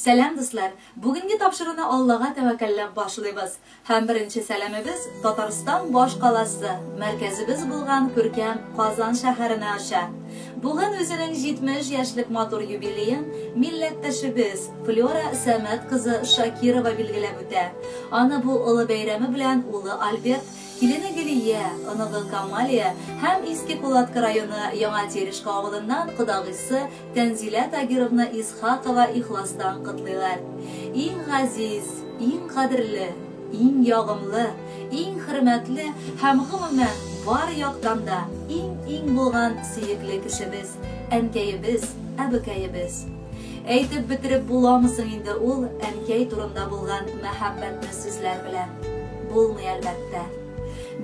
Сәлам дуслар, бүгінгі тапшыруны Аллаға тәвәккәлләп башлыйбыз. Һәм беренче сәламебез Татарстан баш каласы, мәркәзебез булган күркәм Казан шәһәренә аша. Бүген үзенең 70 яшьлек матур юбилеен милләттәшебез Флора Сәмәт кызы Шакирова билгеләп үтә. Аны бу улы бәйрәме белән улы Альберт, килене Гөлия, оныгы Камалия һәм Иске Кулатка районы Яңа Терешка авылыннан кодагыйсы Тәнзилә Тагировна Исхакова ихластан котлыйлар. Иң газиз, иң кадерле, иң ягымлы, иң хөрмәтле һәм гомумән бар яктан да иң булган сөекле кешебез, әнкәебез, әбекәебез. Әйтеп бетереп буламысың инде ул әнкәй турында булган мәхәббәтле сүзләр белән? Булмый әлбәттә.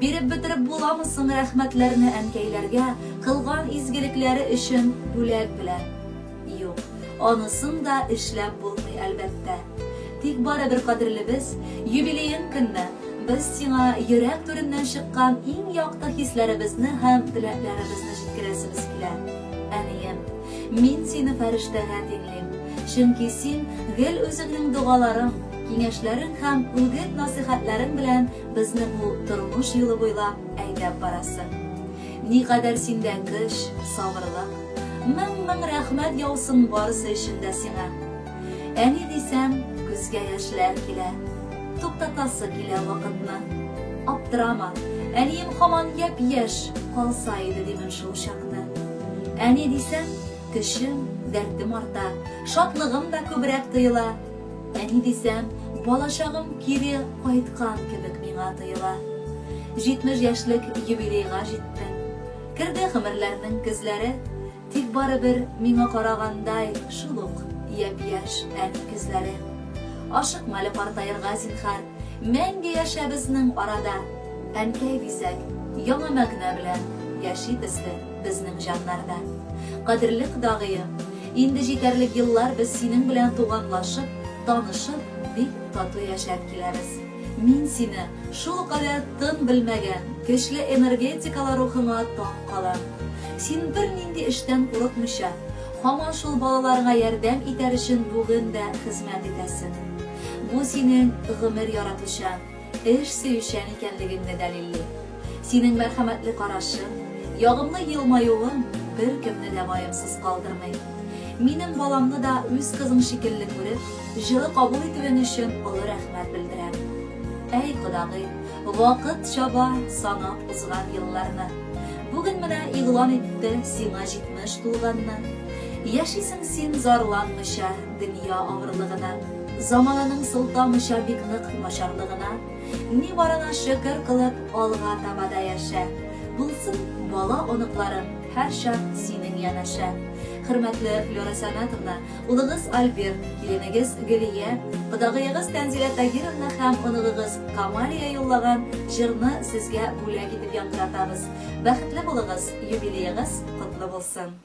Биреп бетереп буламысың рәхмәтләрне әнкәйләргә кылган изгелекләре өчен бүләк белән? Юк, анысын да эшләп булмый әлбәттә. Тик барыбер кадерлебез, юбилеен көнне без сиңа йөрәк түреннән чыккан иң якты хисләребезне һәм теләкләребезне җиткерәсебез килә. Әнием, мин сине фәрештәгә тиңлим, чөнки син гел үзеңнең дугаларың, киңәшләрең һәм үгет насихатларың белән безне бу тормыш юлы буйлап әйдәп барасың. Никадәр синдә көч, сабырлык, мең рәхмәт яусын барысы өчен дә сиңа. Әни дисәм, күзгә яшьләр килә, туктатасы килә вакытны. Аптырама, әнием һаман япь-яшь калса иде димен шул чакны. Әни дисәм, көчем, дәртем арта, шатлыгым да күбрәк тыела. Әни дисәм, балачагым кире кайткан кебек миңа тыела. 70 яшьлек юбилейга җитте. Керде гомерләрнең күзләре, тик барыбер миңа карагандай шул ук япь-яшь әни күзләре. Ашыкма әле картаерга зинһар, мәңге яшә безнең арада. Әнкәй дисәк, яңа мәгънә белән яши төсле безнең җаннарда. Кадерле кодагыем, инде җитәрлек еллар без синең белән туганлашып, танышып, бик тату яшәп киләбез. Мин сине шул кадәр тын белмәгән, көчле энергетикалар рухыңа таң калам. Син бер нинди эштән курыкмыйча, һаман шул балаларга ярдәм итәр өчен бүген дә хезмәт итәсең. Бу синең гомер яратучан, эш сөючән икәнлегеңне дәлилли. Синең мәрхәмәтле карашың, ягымлы елмаюың бер кемне дә ваемсыз калдырмый. Минем баламны да үз кызың шикелле күреп, җылы кабул итүең өчен олы рәхмәт белдерәм. Әй кодагый, вакыт чаба санап узган елларны. Бүген менә игълан итте сиңа 70 тулганны. Яшисең син зарланмыйча дөнья авырлыгына, замананың сылтамыйча бик нык начарлыгына. Ни барына шөкер кылып алга таба да яшә. Булсын бала оныкларың һәр чак синең янәшә. Хөрмәтле Флора Сәмәтовна, улыгыз Альберт, киленегез Гөлия, кодагыегыз Тәнзилә Тагировна һәм оныгыгыз Камалия юллаган җырны сезгә бүләк итеп яңгыратабыз. Бәхетле булыгыз, юбилеегыз котлы булсын.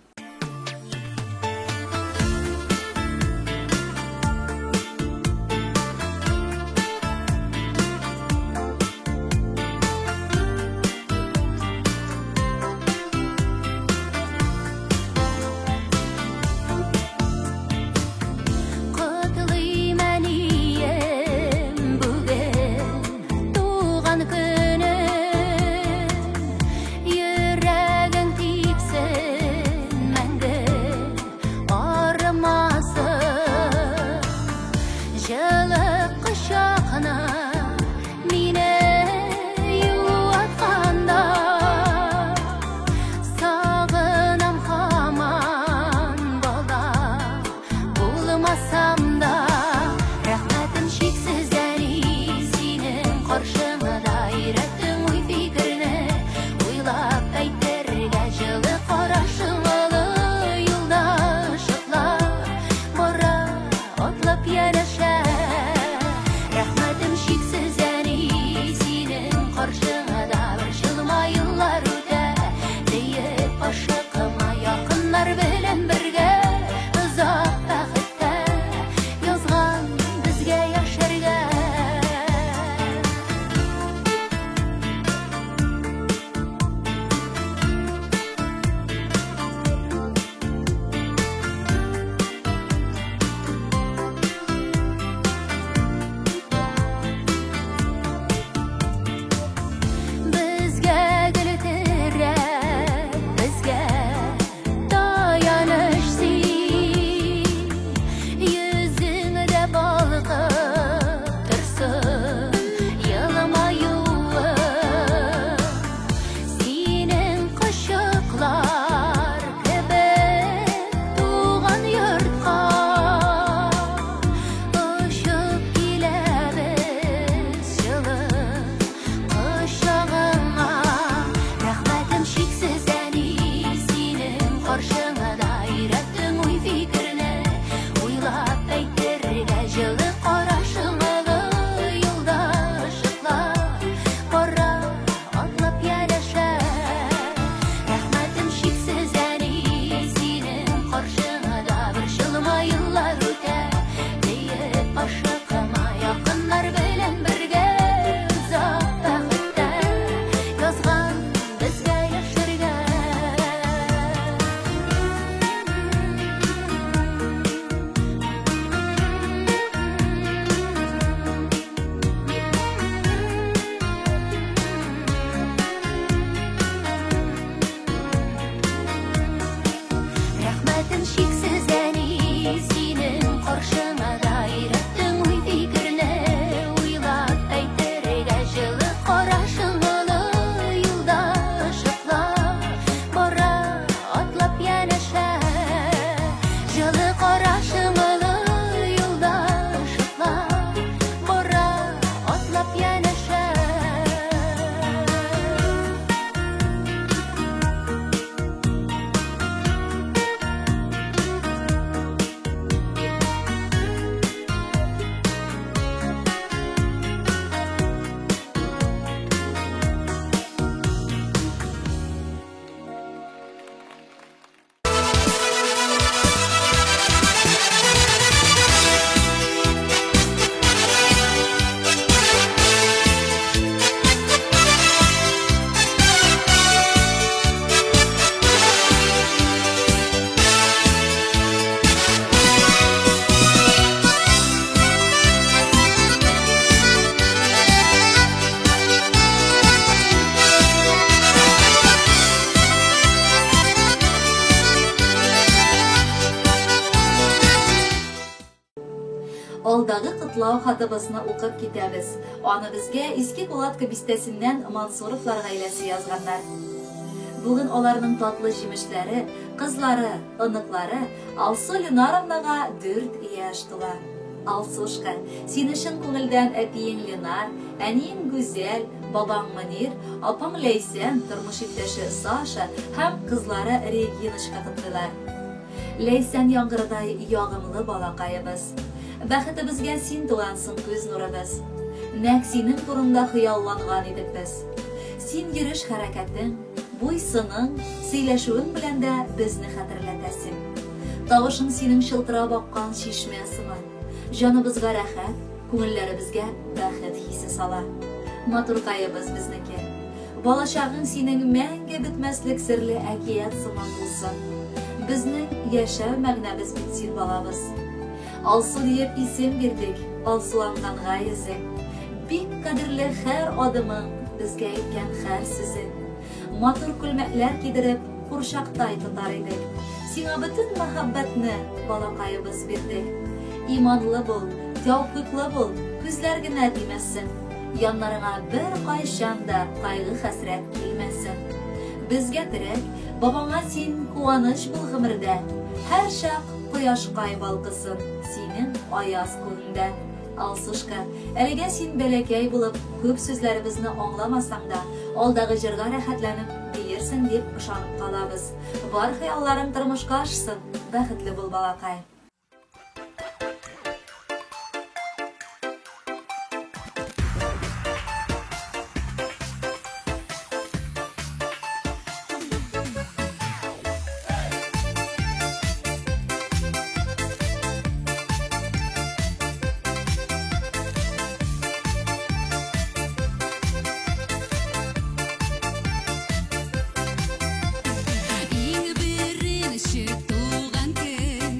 алдагы кытлау хатыбызны укып китәбез. Аны безгә Иске Кулатка бистәсеннән Мансуровлар гаиләсе язганнар. Бүген аларның татлы җимешләре, кызлары, оныклары Алсу Ленаровнага 4 яшь тула. Алсушка, син өчен күңелдән әтиең Ленар, әниең Гүзәл, бабаң Мөнир, апаң Ләйсән, тормыш иптәше Саша һәм кызлары Региночка котлыйлар. Ләйсән яңгырдай ягымлы балакаебыз. Бәхетебезгә син тугансың күз нурыбыз. Нәк синең турында хыялланган идек без. Син йөреш хәрәкәтең, буйсының, сөйләшүең белән дә безне хәтерләтәсең. Тавышың синең чылтырап аккан чишмә сыман. Җаныбызга рәхәт, күңелләребезгә бәхет хисе сала. Матуркаебыз безнеке. Балачагың синең мәңге бетмәслек серле әкият сыман булсын. Безнең яшәү мәгънәбез бит син балабыз. Алсу диеп исем бирдек, алсуланганга йөзең. Бик кадерле һәр адымың, безгә әйткән һәр сүзең. Матур күлмәкләр кидереп, курчактай тотар идек. Сиңа бөтен мәхәббәтне балакаебыз бирдек. Иманлы бул, тәүфыйклы бул, күзләр генә тимәсен. Яннарыңа бер кайчан да кайгы хәсрәт килмәсен. Безгә терәк, бабаңа син куаныч бул гомердә. Һәр чак кояшкай балкысын, синең аяз күңелдә. Алсушка, әлегә син бәләкәй булып, күп сүзләребезне аңламасаң да, алдагы җырга рәхәтләнеп диерсең дип ышанып калабыз. Бар хыялларың тормышка ашсын, бәхетле бул балакай. Иң беренче туган көн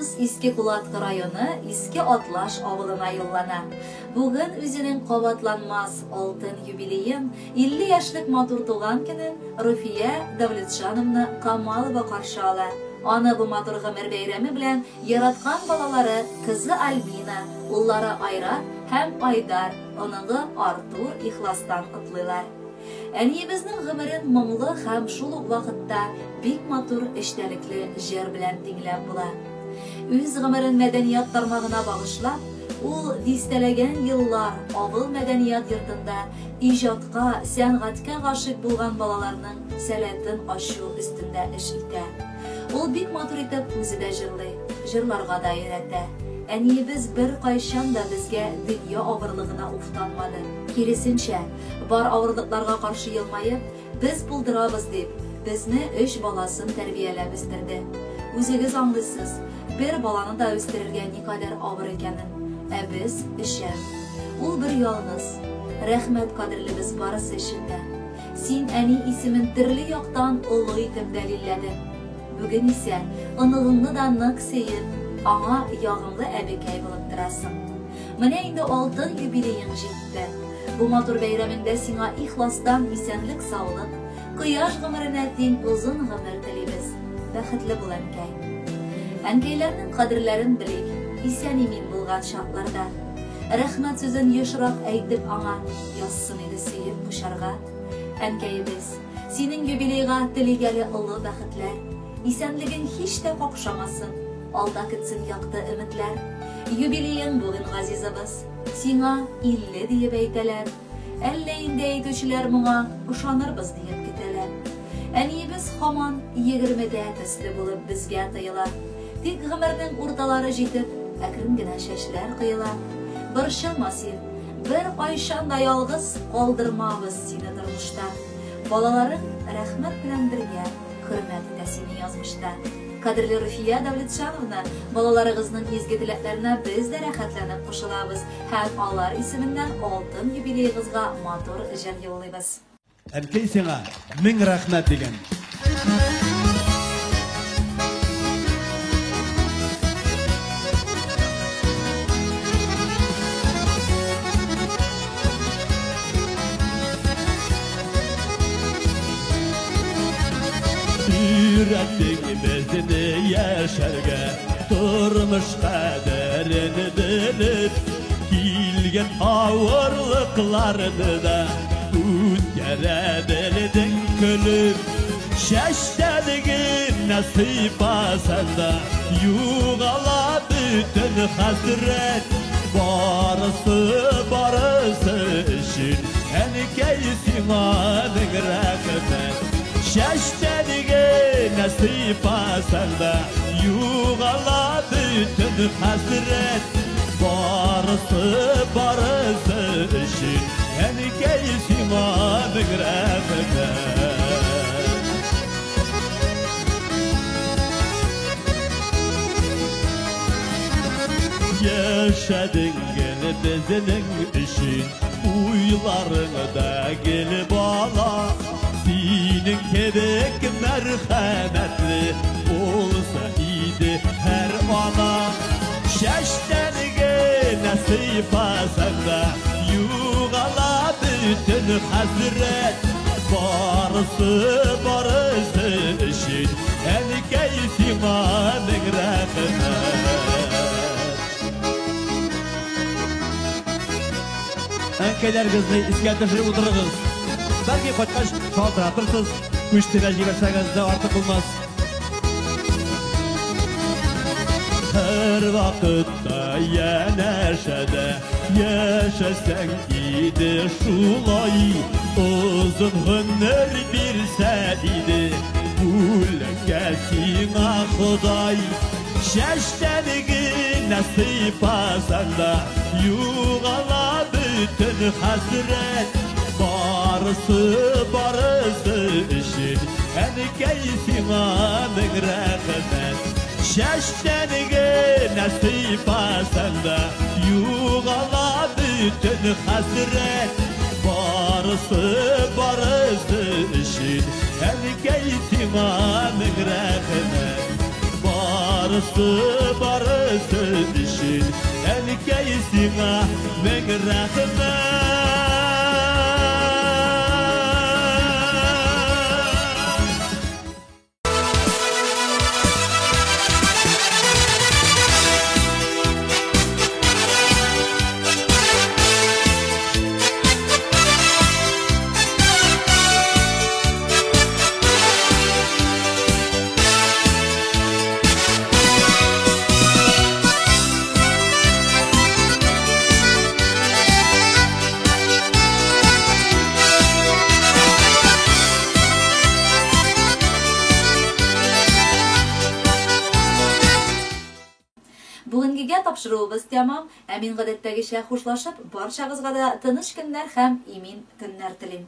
Җилебез Иске Кулатка районы Иске Атлаш авылына юллана. Бүген үзенең кабатланмас алтын юбилеен 50 яшьлек матур туган көнен Руфия Давлетшановна Камалова каршы ала. Аны бу матур гомер бәйрәме белән яраткан балалары кызы Альбина, уллары Айра һәм Айдар, оныгы Артур ихластан котлыйлар. Әниебезнең гомерен моңлы һәм шул ук вакытта бик матур эчтәлекле җыр белән тиңләп була. Үз гомерен мәдәният тармагына багышлап, ул дистәләгән еллар авыл мәдәният йортында иҗатка, сәнгатькә гашыйк булган балаларның сәләтен ачу өстендә эш итә. Ул бик матур итеп үзе дә җырлый, җырларга да өйрәтә. Әниебез бер кайчан да безгә дөнья авырлыгына уфтанмады. Киресенчә, бар авырлыкларга каршы елмаеп, без булдырабыз дип, безне 3 баласын тәрбияләп үстерде. Үзегез аңлыйсыз, бер баланы да үстерергә никадәр авыр икәнен, ә без эшәм. Ул бер ялгыз. Рәхмәт кадерлебез барысы өчен дә. Син әни исемен төрле яктан олы итеп дәлилләдең. Бүген исә оныгыңны да нык сөеп, аңа ягымлы әбекәй булып торасың. Менә инде алтын юбилеең җитте. Бу матур бәйрәмендә сиңа ихластан исәнлек, саулык, кояш гомеренә тиң узын гомер телибез. Бәхетле бул әнкәй. Әнкәйләрнең кадерләрен белик, исән-имин булган шатларда. Рәхмәт сүзен ешрак әйтеп аңа язсын иде сөеп бушарга. Әнкәебез, синең юбилейга телигәле олы бәхетләр, исәнлегең һич тә какшамасын, алда көтсен якты өметләр. Юбилеең бүген газизыбыз, сиңа 50 диеп әйтәләр. Әллә инде әйтүчеләр моңа ышанырбыз диеп көтәләр. Әниебез һаман 20дә төсле булып безгә тыела. Тик гомернең урталары җитеп, әкрен генә чәчләр коела. Борчылма син, бер кайчан да ялгыз калдырмабыз сине тормышта. Балаларың рәхмәт белән бергә хөрмәт итә сине язмышта. Кадерле Руфия Давлетшановна, балаларыгызның изге теләкләренә без дә рәхәтләнеп кушылабыз һәм алар исеменнән алтын юбилеегызга матур җыр юллыйбыз. Әнкәй сиңа 1000 рәхмәт дигән. Ürettik bezini yaşarga, turmuş kaderini bilip, kilgen ağırlıklarını da ütkere bildin külüp. Şeştedigin nasip asanda, yuğala bütün hasret, barısı için, enkey simanın rəqbət. Şeştedige nasip asanda, yuğala bütün hasret, barısı için, enkey simanın rəqbət. Yaşadın gel bizinin için, uylarını da gel bala. Senin kebek merhametli olsa iyiydi her ana. Şeştenige nasip asanda, yuğala bütün hasret, barısı için, enkey simanın rəqbət. Әнкәйләр кызны искә төшереп утырыгыз. Бәлки кайткач шалтыратырсыз, күчтегә җибәрсәгез дә артык булмас. Her vakıtta yanaşada yaşasan idi şulay, uzun ömür bir sədidi bulga sina Xuday. Şeştenigi nasip asanda, yuğala bütün hasret, barısı için, enkey simanın rəqbət. Şeştenige nasip asanda, yuğala bütün hasret, barısı için, enkey simanın rəqbət. barısı için Әнекей сиңа мең рәхмәт Бүгенгегә тапшыруыбыз тәмам. Мин гадәттәгечә хушлашып, барчагызга да тыныч көннәр һәм имин төннәр телим.